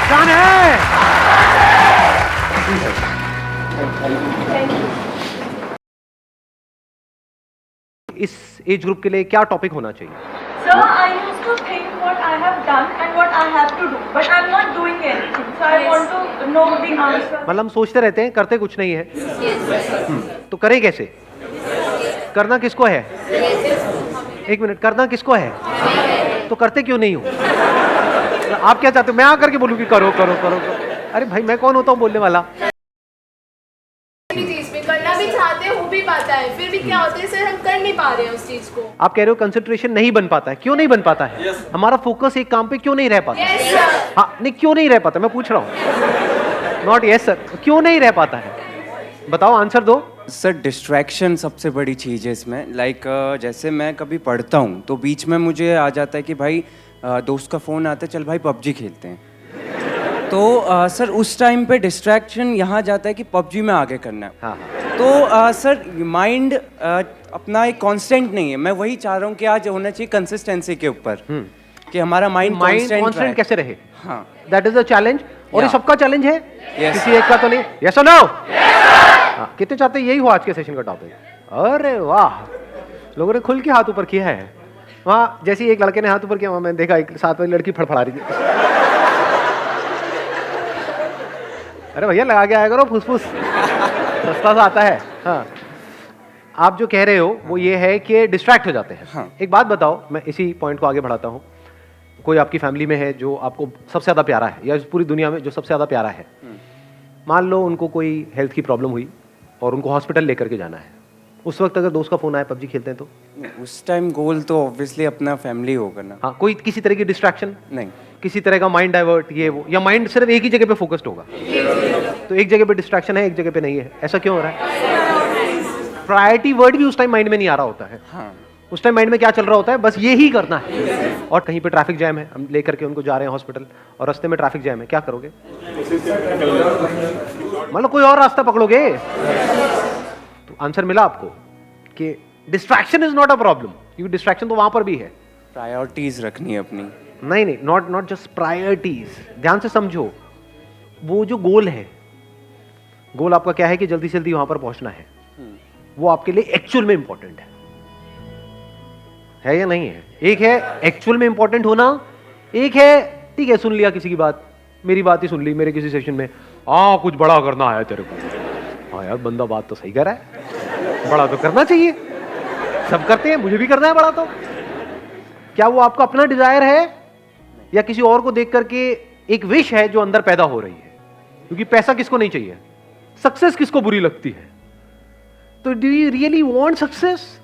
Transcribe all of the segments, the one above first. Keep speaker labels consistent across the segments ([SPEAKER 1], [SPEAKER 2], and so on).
[SPEAKER 1] जान है। इस एज ग्रुप के लिए क्या टॉपिक होना चाहिए?
[SPEAKER 2] Sir, I used to think what I have done and what I have to do, but I'm not doing anything. So I want to know the answer.
[SPEAKER 1] मतलब हम सोचते रहते हैं, करते कुछ नहीं है। तो करें कैसे? करना किसको है? एक मिनट, करना किसको है? तो करते क्यों नहीं हो? आप क्या चाहते हो? मैं आकर के बोलूं कि करो करो करो करो? अरे भाई, मैं कौन होता हूँ बोलने वाला?
[SPEAKER 3] चीज में करना भी चाहते हैं, हो भी पाता है, फिर भी क्या होता है सर, हम कर नहीं पा रहे हैं उस चीज को।
[SPEAKER 1] आप कह रहे हो कंसंट्रेशन नहीं बन पाता है, क्यों नहीं बन पाता है? हमारा फोकस एक काम पे क्यों नहीं रह पाता? हाँ, नहीं क्यों नहीं रह पाता, मैं पूछ रहा हूँ। नॉट यस सर, क्यों नहीं रह पाता है? बताओ, आंसर दो।
[SPEAKER 4] सर डिस्ट्रैक्शन सबसे बड़ी चीज़ है इसमें। लाइक जैसे मैं कभी पढ़ता हूँ तो बीच में मुझे आ जाता है कि भाई दोस्त का फ़ोन आता है, चल भाई पबजी खेलते हैं। तो सर उस टाइम पे डिस्ट्रैक्शन यहाँ जाता है कि पबजी में आगे करना है।
[SPEAKER 1] हाँ।
[SPEAKER 4] तो सर माइंड अपना एक कांस्टेंट नहीं है। मैं वही चाह रहा हूँ कि आज होना चाहिए कंसिस्टेंसी के ऊपर, कि हमारा माइंड
[SPEAKER 1] कांस्टेंट कैसे रहे?
[SPEAKER 4] हाँ,
[SPEAKER 1] दैट इज द चैलेंज। और ये
[SPEAKER 4] Yeah.
[SPEAKER 1] सबका चैलेंज है,
[SPEAKER 4] Yes.
[SPEAKER 1] किसी एक का तो नहीं। यस और नो? कितने चाहते हैं यही हो आज के सेशन का टॉपिक? अरे वाह, लोगों ने खुल के हाथ ऊपर किया है। वहाँ जैसे एक लड़के ने हाथ ऊपर किया, वहाँ मैंने देखा एक साथ वाली लड़की फड़फड़ा रही थी। अरे भैया, लगा के आया करो फुसफुस, सस्ता सा आता है। हाँ, आप जो कह रहे हो वो ये है कि डिस्ट्रैक्ट हो जाते हैं।
[SPEAKER 4] हाँ।
[SPEAKER 1] एक बात बताओ, मैं इसी पॉइंट को आगे बढ़ाता हूँ। कोई आपकी फैमिली में है जो आपको सबसे ज़्यादा प्यारा है, या इस पूरी दुनिया में जो सबसे ज़्यादा प्यारा है, मान लो उनको कोई हेल्थ की प्रॉब्लम हुई और उनको हॉस्पिटल लेकर के जाना है। उस वक्त अगर दोस्त का फ़ोन आए, पबजी खेलते हैं तो?
[SPEAKER 4] उस टाइम गोल तो ऑब्वियसली अपना फैमिली होगा ना।
[SPEAKER 1] हाँ, कोई किसी तरह की डिस्ट्रैक्शन
[SPEAKER 4] नहीं,
[SPEAKER 1] किसी तरह का माइंड डाइवर्ट, ये वो, या माइंड सिर्फ एक ही जगह पे फोकस्ड होगा? तो एक जगह पे डिस्ट्रैक्शन है, एक जगह पे नहीं है। ऐसा क्यों हो रहा है? प्रायोरिटी वर्ड भी उस टाइम माइंड में नहीं आ रहा होता है।
[SPEAKER 4] हाँ,
[SPEAKER 1] उस टाइम माइंड में क्या चल रहा होता है? बस ये ही करना है। और कहीं पे ट्रैफिक जैम है, हम लेकर के उनको जा रहे हैं हॉस्पिटल और रास्ते में ट्रैफिक जैम है, क्या करोगे? मतलब कोई और रास्ता पकड़ोगे? तो आंसर मिला आपको कि distraction is not a problem, क्योंकि डिस्ट्रैक्शन तो वहां पर भी है।
[SPEAKER 4] प्रायोरिटीज रखनी है अपनी।
[SPEAKER 1] नहीं, नॉट जस्ट प्रायोरिटीज। ध्यान से समझो, वो जो गोल है, गोल आपका क्या है कि जल्दी से जल्दी वहां पर पहुंचना है, वो आपके लिए एक्चुअल में इंपॉर्टेंट है या नहीं है? एक है एक्चुअल में इंपॉर्टेंट होना, एक है ठीक है सुन लिया किसी की बात, मेरी बात ही सुन ली मेरे किसी सेशन में, कुछ बड़ा करना है तेरे को। हाँ यार, बंदा बात तो सही कर रहा है, बड़ा तो करना चाहिए, सब करते हैं, मुझे भी करना है बड़ा। तो क्या वो आपका अपना डिजायर है या किसी और को देख करके एक विश है जो अंदर पैदा हो रही है? क्योंकि पैसा किसको नहीं चाहिए, सक्सेस किसको बुरी लगती है? तो do you really want success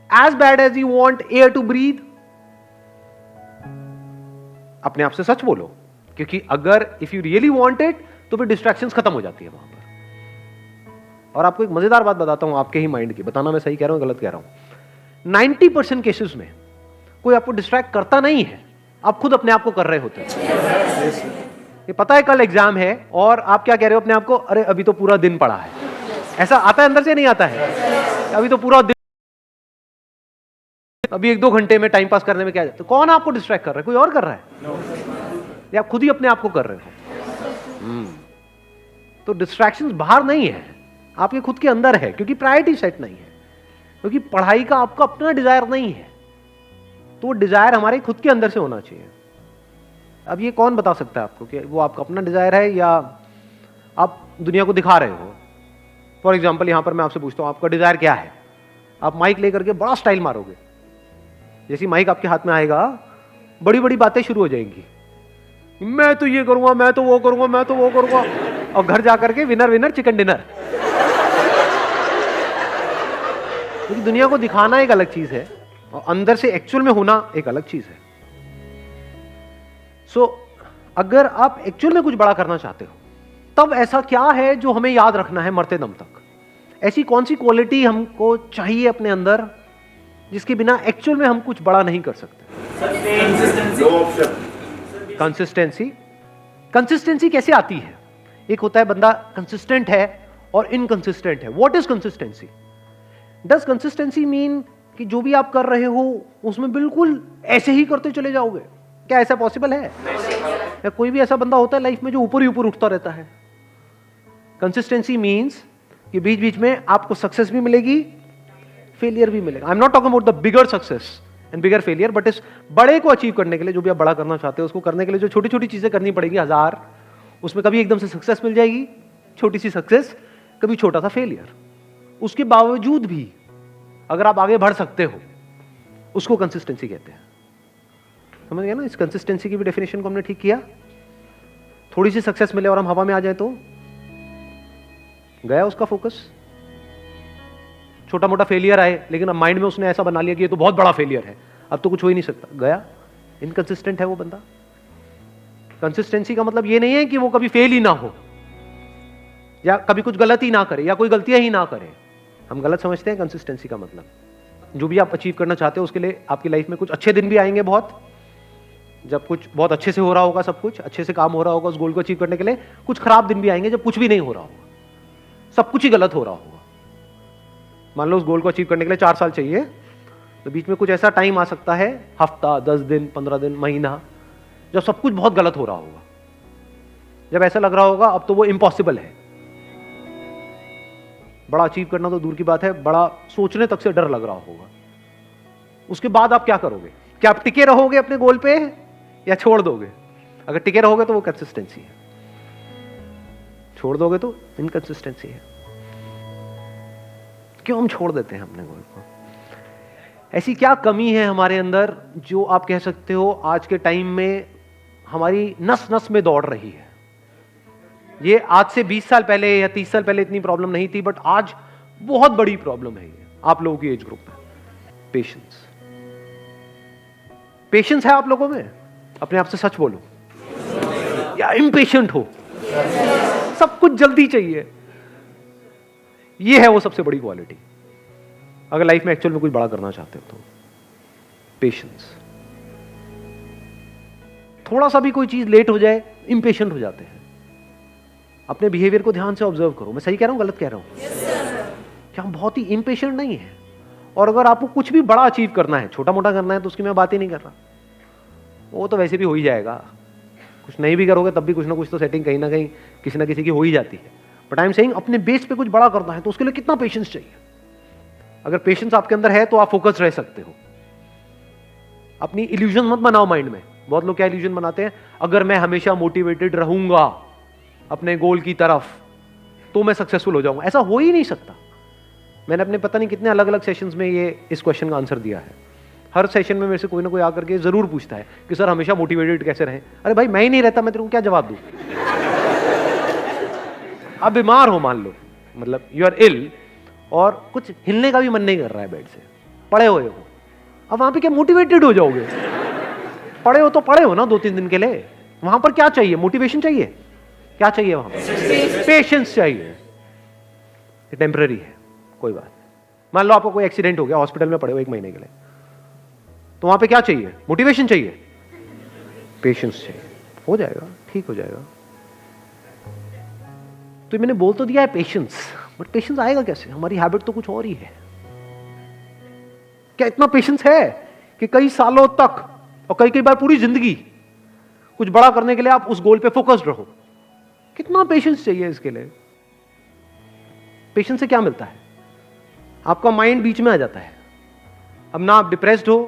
[SPEAKER 1] as bad as you want air to breathe? अपने आप से सच बोलो, क्योंकि अगर if you really want it तो फिर डिस्ट्रैक्शंस खत्म हो जाती है वहां पर। और आपको एक मजेदार बात बताता हूं आपके ही माइंड की, बताना मैं सही कह रहा हूं गलत कह रहा हूं। 90% केसेस में कोई आपको डिस्ट्रैक्ट करता नहीं है, आप खुद अपने आप को कर रहे होते हैं। ये पता है कल एग्जाम है और आप क्या कह रहे हो अपने आप को? अरे अभी तो पूरा दिन पड़ा है। ऐसा आता है अंदर से, नहीं आता है? अभी तो पूरा दिन, अभी 1-2 घंटे में टाइम पास करने में क्या जाता है? तो कौन आपको डिस्ट्रैक्ट कर रहा है? कोई और कर रहा है या आप खुद ही अपने आप को कर रहे हो? तो डिस्ट्रैक्शंस बाहर नहीं है, आपके खुद के अंदर है, क्योंकि प्रायोरिटी सेट नहीं है, क्योंकि पढ़ाई का आपका अपना डिजायर नहीं है। तो वो डिजायर हमारे खुद के अंदर से होना चाहिए। अब ये कौन बता सकता है आपको कि वो आपका अपना डिजायर है या आप दुनिया को दिखा रहे हो? फॉर एग्जाम्पल, यहां पर मैं आपसे पूछता हूं आपका डिजायर क्या है? आप माइक लेकर के बड़ा स्टाइल मारोगे, जैसी माइक आपके हाथ में आएगा बड़ी बड़ी बातें शुरू हो जाएंगी, मैं तो ये करूंगा, मैं तो वो करूंगा, मैं तो वो करूंगा, और घर जाकर के विनर विनर चिकन डिनर। क्योंकि दुनिया को दिखाना एक अलग चीज है और अंदर से एक्चुअल में होना एक अलग चीज है। सो अगर आप एक्चुअल में कुछ बड़ा करना चाहते हो, तब ऐसा क्या है जो हमें याद रखना है मरते दम तक? ऐसी कौन सी क्वालिटी हमको चाहिए अपने अंदर जिसके बिना एक्चुअल में हम कुछ बड़ा नहीं कर सकते? कंसिस्टेंसी। कंसिस्टेंसी कैसे आती है? एक होता है बंदा कंसिस्टेंट है और इनकंसिस्टेंट है। What is consistency? Does consistency mean कि जो भी आप कर रहे हो उसमें बिल्कुल ऐसे ही करते चले जाओगे? क्या ऐसा पॉसिबल है? या कोई भी ऐसा बंदा होता है लाइफ में जो ऊपर ही ऊपर उठता रहता है। कंसिस्टेंसी मीन्स कि बीच बीच में आपको सक्सेस भी मिलेगी, फेलियर भी मिलेगा। I am not talking about the bigger success and bigger failure, but इस बड़े को अचीव करने के लिए, जो भी आप बड़ा करना चाहते हो उसको करने के लिए जो छोटी छोटी चीजें करनी पड़ेगी 1000, उसमें कभी एकदम से सक्सेस मिल जाएगी, छोटी सी सक्सेस, कभी छोटा सा फेलियर। उसके बावजूद भी अगर आप आगे बढ़ सकते हो, उसको कंसिस्टेंसी कहते हैं। समझ गया ना? इस कंसिस्टेंसी की भी डेफिनेशन को हमने ठीक किया। थोड़ी सी सक्सेस मिले और हम हवा में आ जाए तो गया उसका फोकस। छोटा मोटा फेलियर आए लेकिन अब माइंड में उसने ऐसा बना लिया कि ये तो बहुत बड़ा फेलियर है, अब तो कुछ हो ही नहीं सकता, गया। इनकंसिस्टेंट है वो बंदा। कंसिस्टेंसी का मतलब ये नहीं है कि वो कभी फेल ही ना हो या कभी कुछ गलत ही ना करे या कोई गलतियां ही ना करे। हम गलत समझते हैं कंसिस्टेंसी का मतलब। जो भी आप अचीव करना चाहते हो उसके लिए आपकी लाइफ में कुछ अच्छे दिन भी आएंगे, बहुत, जब कुछ बहुत अच्छे से हो रहा होगा, सब कुछ अच्छे से काम हो रहा होगा उस गोल को अचीव करने के लिए। कुछ खराब दिन भी आएंगे जब कुछ भी नहीं हो रहा होगा, सब कुछ ही गलत हो रहा होगा। मान लो उस गोल को अचीव करने के लिए 4 साल चाहिए, तो बीच में कुछ ऐसा टाइम आ सकता है, हफ्ता, 10 दिन, 15 दिन, महीना, जब सब कुछ बहुत गलत हो रहा होगा, जब ऐसा लग रहा होगा अब तो वो इम्पॉसिबल है। बड़ा अचीव करना तो दूर की बात है, बड़ा सोचने तक से डर लग रहा होगा। उसके बाद आप क्या करोगे? क्या आप टिके रहोगे अपने गोल पे या छोड़ दोगे? अगर टिके रहोगे तो वो कंसिस्टेंसी है, छोड़ दोगे तो इनकंसिस्टेंसी है। क्यों हम छोड़ देते हैं अपने गोल को? ऐसी क्या कमी है हमारे अंदर जो आप कह सकते हो आज के टाइम में हमारी नस नस में दौड़ रही है? ये आज से 20 साल पहले या 30 साल पहले इतनी प्रॉब्लम नहीं थी, बट आज बहुत बड़ी प्रॉब्लम है ये आप लोगों की एज ग्रुप में। पेशेंस। पेशेंस है आप लोगों में? अपने आप से सच बोलो। या इम्पेशेंट हो? सब कुछ जल्दी चाहिए। ये है वो सबसे बड़ी क्वालिटी अगर लाइफ में एक्चुअल में कुछ बड़ा करना चाहते हो तो। पेशेंस। थोड़ा सा भी कोई चीज लेट हो जाए इम्पेशेंट हो जाते हैं। अपने बिहेवियर को ध्यान से ऑब्जर्व करो। मैं सही कह रहा हूं, गलत कह रहा हूं? क्या हम बहुत ही इम्पेशेंट नहीं है? और अगर आपको कुछ भी बड़ा अचीव करना है, छोटा मोटा करना है, तो उसकी मैं बात ही नहीं कर रहा, वो तो वैसे भी हो ही जाएगा। कुछ नहीं भी करोगे तब भी कुछ ना कुछ तो सेटिंग कहीं ना कहीं किसी ना किसी की हो ही जाती है। बट आई एम सेइंग अपने बेस पे कुछ बड़ा करना है तो उसके लिए कितना पेशेंस चाहिए? अगर पेशेंस आपके अंदर है तो आप फोकस रह सकते हो। अपनी इल्यूजन मत बनाओ माइंड में। बहुत लोग क्या इल्यूजन बनाते हैं, अगर मैं हमेशा मोटिवेटेड रहूंगा अपने गोल की तरफ तो मैं सक्सेसफुल हो जाऊंगा। ऐसा हो ही नहीं सकता। मैंने अपने पता नहीं कितने अलग अलग सेशंस में ये इस क्वेश्चन का आंसर दिया है। हर सेशन में मेरे से कोई ना कोई आकर के जरूर पूछता है कि सर हमेशा मोटिवेटेड कैसे रहें? अरे भाई मैं ही नहीं रहता, मैं तेरे को क्या जवाब दूं? आप बीमार हो मान लो, मतलब यू आर इल और कुछ हिलने का भी मन नहीं कर रहा है बेड से, पड़े हुए हो, अब वहां पे क्या मोटिवेटेड हो जाओगे? पड़े हो तो पड़े हो ना 2-3 दिन के लिए। वहां पर क्या चाहिए? मोटिवेशन चाहिए? क्या चाहिए वहां पर? पेशेंस चाहिए। टेम्पररी है, कोई बात। मान लो आपको कोई एक्सीडेंट हो गया, हॉस्पिटल में पड़े हो 1 महीने के लिए, तो वहां पे क्या चाहिए? मोटिवेशन चाहिए? पेशेंस चाहिए। हो जाएगा, ठीक हो जाएगा। तो मैंने बोल तो दिया है पेशेंस, बट पेशेंस आएगा कैसे? हमारी हैबिट तो कुछ और ही है। क्या इतना पेशेंस है कि कई सालों तक और कई बार पूरी जिंदगी कुछ बड़ा करने के लिए आप उस गोल पे फोकस्ड रहो? कितना पेशेंस चाहिए इसके लिए? पेशेंस से क्या मिलता है? आपका माइंड बीच में आ जाता है। अब ना आप डिप्रेस्ड हो,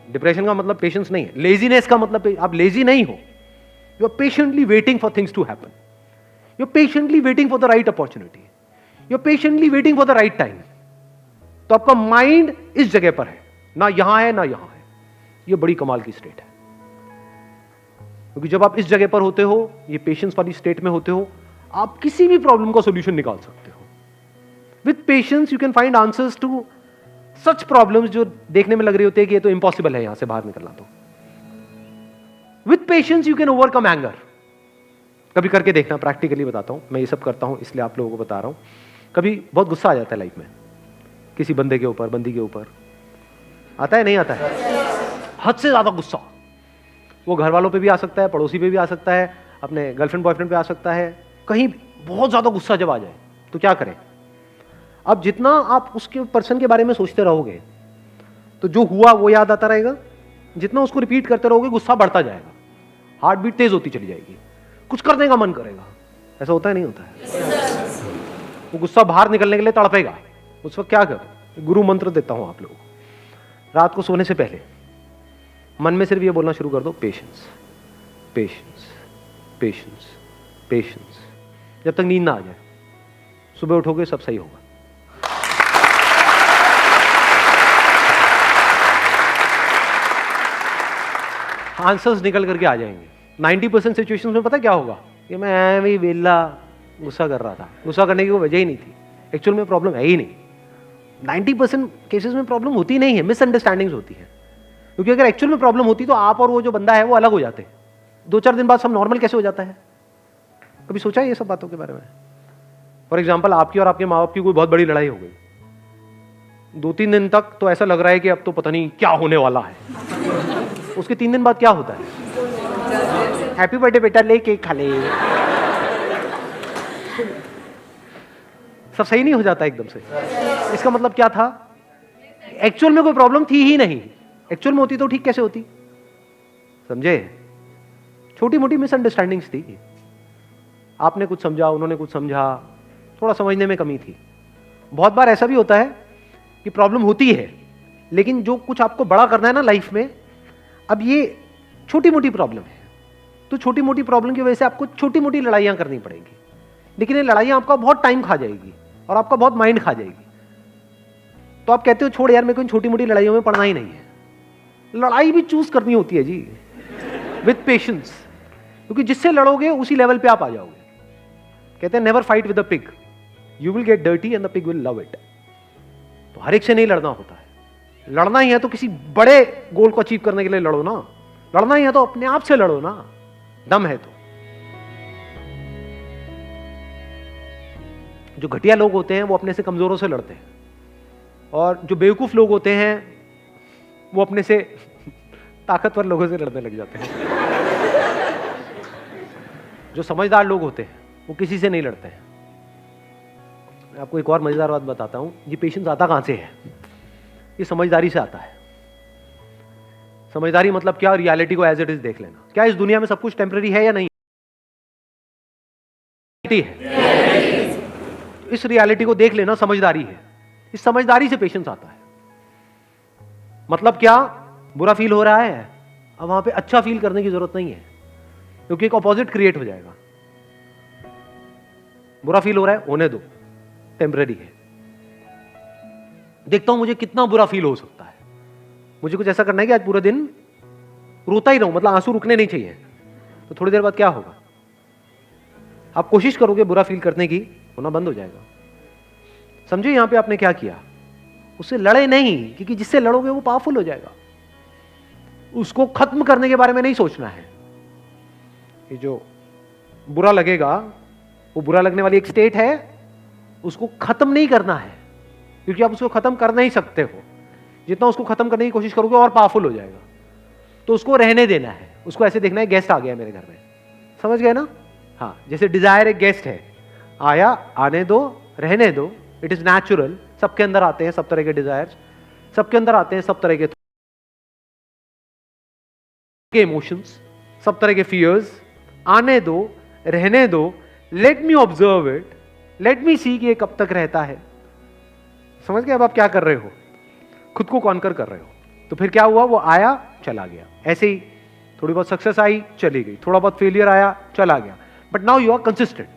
[SPEAKER 1] डिप्रेशन का मतलब पेशेंस नहीं है। लेजीनेस का मतलब आप लेजी नहीं हो, you are patiently waiting for things to happen, you are patiently waiting for the right opportunity, you are patiently waiting for the right time. तो आपका माइंड इस जगह पर है, ना यहां है ना यहां है। यह बड़ी कमाल की स्टेट है, क्योंकि जब आप इस जगह पर होते हो, ये पेशेंस वाली स्टेट में होते हो, आप किसी भी प्रॉब्लम का सॉल्यूशन निकाल सकते हो। With patience you can find answers to such problems जो देखने में लग रही होती है कि ये तो इम्पॉसिबल है यहां से बाहर निकलना। तो with patience you can overcome anger. कभी करके देखना, प्रैक्टिकली बताता हूं। मैं ये सब करता हूं इसलिए आप लोगों को बता रहा हूं। कभी बहुत गुस्सा आ जाता है लाइफ में, किसी बंदे के ऊपर, बंदी के ऊपर। आता है नहीं आता है? हद से ज्यादा गुस्सा। वो घर वालों पे भी आ सकता है, पड़ोसी पे भी आ सकता है, अपने गर्लफ्रेंड बॉयफ्रेंड पे आ सकता है। कहीं बहुत ज्यादा गुस्सा जब आ जाए तो क्या करें? अब जितना आप उसके पर्सन के बारे में सोचते रहोगे तो जो हुआ वो याद आता रहेगा, जितना उसको रिपीट करते रहोगे गुस्सा बढ़ता जाएगा। हार्ट बीट तेज होती चली जाएगी, कुछ करने का मन करेगा। ऐसा होता है नहीं होता है? वो गुस्सा बाहर निकलने के लिए तड़पेगा। उस वक्त क्या करो? गुरु मंत्र देता हूं आप लोगों को। रात को सोने से पहले मन में सिर्फ ये बोलना शुरू कर दो, पेशेंस पेशेंस पेशेंस पेशेंस, जब तक नींद ना आ जाए। सुबह उठोगे सब सही होगा। आंसर्स निकल करके आ जाएंगे। 90% सिचुएशंस में पता क्या होगा कि मैं ऐਵੇਂ ही वेला गुस्सा कर रहा था, गुस्सा करने की कोई वजह ही नहीं थी, एक्चुअल में प्रॉब्लम है ही नहीं। 90% केसेस में प्रॉब्लम होती नहीं है, मिसअंडरस्टैंडिंग्स होती है। क्योंकि अगर एक्चुअल में प्रॉब्लम होती तो आप और वो जो बंदा है वो अलग हो जाते। 2-4 दिन बाद सब नॉर्मल कैसे हो जाता है? कभी सोचा है ये सब बातों के बारे में? फॉर एग्जाम्पल, आपकी और आपके माँ बाप की कोई बहुत बड़ी लड़ाई हो गई, 2-3 दिन तक तो ऐसा लग रहा है कि अब तो पता नहीं क्या होने वाला है। उसके 3 दिन बाद क्या होता है? हैप्पी बर्थडे बेटा, ले केक खा ले। सब सही नहीं हो जाता एकदम से। इसका मतलब क्या था? एक्चुअल में कोई प्रॉब्लम थी ही नहीं। एक्चुअल में होती तो ठीक कैसे होती? समझे? छोटी मोटी मिसअंडरस्टैंडिंग्स थी। आपने कुछ समझा, उन्होंने कुछ समझा, थोड़ा समझने में कमी थी। बहुत बार ऐसा भी होता है कि प्रॉब्लम होती है, लेकिन जो कुछ आपको बड़ा करना है ना लाइफ में, अब ये छोटी मोटी प्रॉब्लम है, तो छोटी मोटी प्रॉब्लम की वजह से आपको छोटी मोटी लड़ाइयां करनी पड़ेंगी। लेकिन ये लड़ाइयां आपका बहुत टाइम खा जाएगी और आपका बहुत माइंड खा जाएगी। तो आप कहते हो छोड़ यार, मेरे को इन छोटी मोटी लड़ाइयों में पड़ना ही नहीं है। लड़ाई भी चूज करनी होती है जी, विद पेशेंस, क्योंकि जिससे लड़ोगे उसी लेवल पे आप आ जाओगे। कहते हैं never fight with a pig, you will get dirty and the pig will love it. तो हर एक से नहीं लड़ना होता है। लड़ना ही है तो किसी बड़े गोल को अचीव करने के लिए लड़ो ना। लड़ना ही है तो अपने आप से लड़ो ना, दम है तो। जो घटिया लोग होते हैं वो अपने से कमजोरों से लड़ते हैं, और जो बेवकूफ लोग होते हैं वो अपने से ताकतवर लोगों से लड़ने लग जाते हैं। जो समझदार लोग होते हैं वो किसी से नहीं लड़ते हैं। मैं आपको एक और मजेदार बात बताता हूं। ये पेशेंस आता कहां से है? ये समझदारी से आता है। समझदारी मतलब क्या? रियलिटी को एज इट इज देख लेना। क्या इस दुनिया में सब कुछ टेम्पररी है या नहीं है? इस रियलिटी को देख लेना समझदारी है। इस समझदारी से पेशेंस आता है। मतलब क्या? बुरा फील हो रहा है, अब वहां पे अच्छा फील करने की जरूरत नहीं है, क्योंकि एक ऑपोजिट क्रिएट हो जाएगा। बुरा फील हो रहा है, होने दो, टेम्पररी है। देखता हूं मुझे कितना बुरा फील हो सकता है। मुझे कुछ ऐसा करना है कि आज पूरा दिन रोता ही रहूं, मतलब आंसू रुकने नहीं चाहिए। तो थोड़ी देर बाद क्या होगा? आप कोशिश करोगे बुरा फील करने की, होना बंद हो जाएगा। समझे यहां पे आपने क्या किया? उससे लड़े नहीं, क्योंकि जिससे लड़ोगे वो पावरफुल हो जाएगा। उसको खत्म करने के बारे में नहीं सोचना है। ये जो बुरा लगेगा, वो बुरा लगने वाली एक स्टेट है, उसको खत्म नहीं करना है, क्योंकि आप उसको खत्म कर नहीं सकते हो। जितना उसको खत्म करने की कोशिश करोगे और पावरफुल हो जाएगा। तो उसको रहने देना है। उसको ऐसे देखना है, गेस्ट आ गया मेरे घर में, समझ गए ना? हाँ, जैसे डिजायर एक गेस्ट है, आया, आने दो, रहने दो, इट इज नेचुरल। सबके अंदर आते हैं सब तरह के डिजायर्स, सबके अंदर आते हैं सब तरह के इमोशंस, सब तरह के फियर्स। आने दो, रहने दो, let me observe it, let me see कि ये कब तक रहता है। समझ गए? अब आप क्या कर रहे हो? खुद को कॉन्कर कर रहे हो। तो फिर क्या हुआ? वो आया, चला गया। ऐसे ही थोड़ी बहुत सक्सेस आई, चली गई, थोड़ा बहुत फेलियर आया, चला गया। But now you are consistent,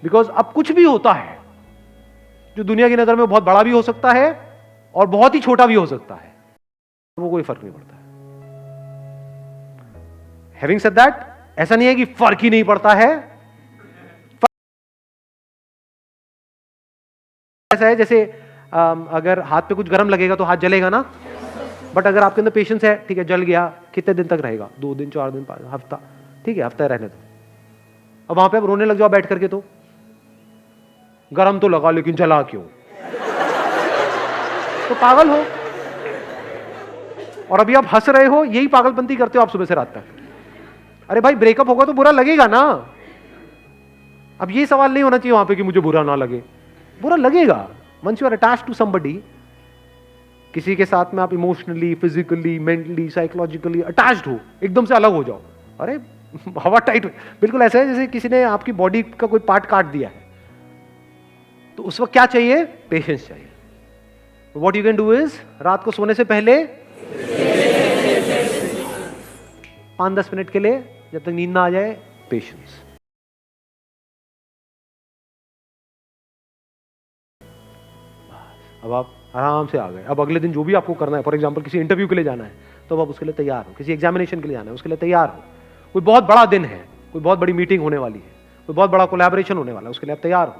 [SPEAKER 1] because अब कुछ भी होता है जो दुनिया की नजर में बहुत बड़ा भी हो सकता है और बहुत ही छोटा भी हो सकता है, वो कोई फर्क नहीं पड़ता है। हैविंग सेड दैट, ऐसा नहीं है कि फर्क ही नहीं पड़ता है। ऐसा है जैसे अगर हाथ पे कुछ गर्म लगेगा तो हाथ जलेगा ना, बट अगर आपके अंदर पेशेंस है, ठीक है, जल गया, कितने दिन तक रहेगा? 2 दिन, 4 दिन, 5 हफ्ता, ठीक है, हफ्ता रहने दो। अब वहां पे आप रोने लग जाओ बैठ करके, तो गरम तो लगा लेकिन जला क्यों? तो पागल हो। और अभी आप हंस रहे हो, यही पागलपंती करते हो आप सुबह से रात तक। अरे भाई, ब्रेकअप होगा तो बुरा लगेगा ना। अब ये सवाल नहीं होना चाहिए वहां पे कि मुझे बुरा ना लगे। बुरा लगेगा। Once you are attached to somebody, किसी के साथ में आप emotionally, physically, mentally, psychologically attached हो, एकदम से अलग हो जाओ, अरे हवा टाइट, बिल्कुल ऐसा है जैसे किसी ने आपकी बॉडी का कोई पार्ट काट दिया है, तो उस वक्त क्या चाहिए? पेशेंस चाहिए। What you can do is, रात को सोने से पहले 5-10 मिनट के लिए, जब तक नींद ना आ जाए, पेशेंस। अब आप आराम से आ गए। अब अगले दिन जो भी आपको करना है, फॉर एग्जांपल किसी इंटरव्यू के लिए जाना है, तो अब आप उसके लिए तैयार हो। किसी एग्जामिनेशन के लिए जाना है, उसके लिए तैयार हो। कोई बहुत बड़ा दिन है, कोई बहुत बड़ी मीटिंग होने वाली है, कोई बहुत बड़ा कोलैबोरेशन होने वाला है, उसके लिए आप तैयार हो।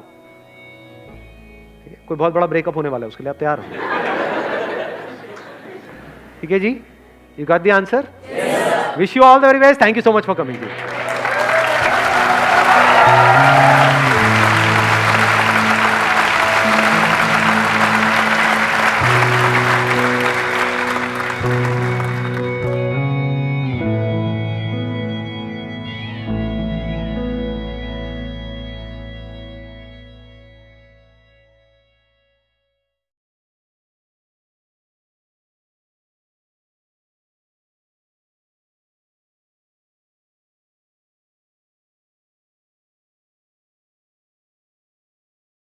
[SPEAKER 1] ठीक है, कोई बहुत बड़ा ब्रेकअप होने वाला है, उसके लिए आप तैयार हो। ठीक है जी, you got the answer. Wish you all the very best. Thank you so much for coming.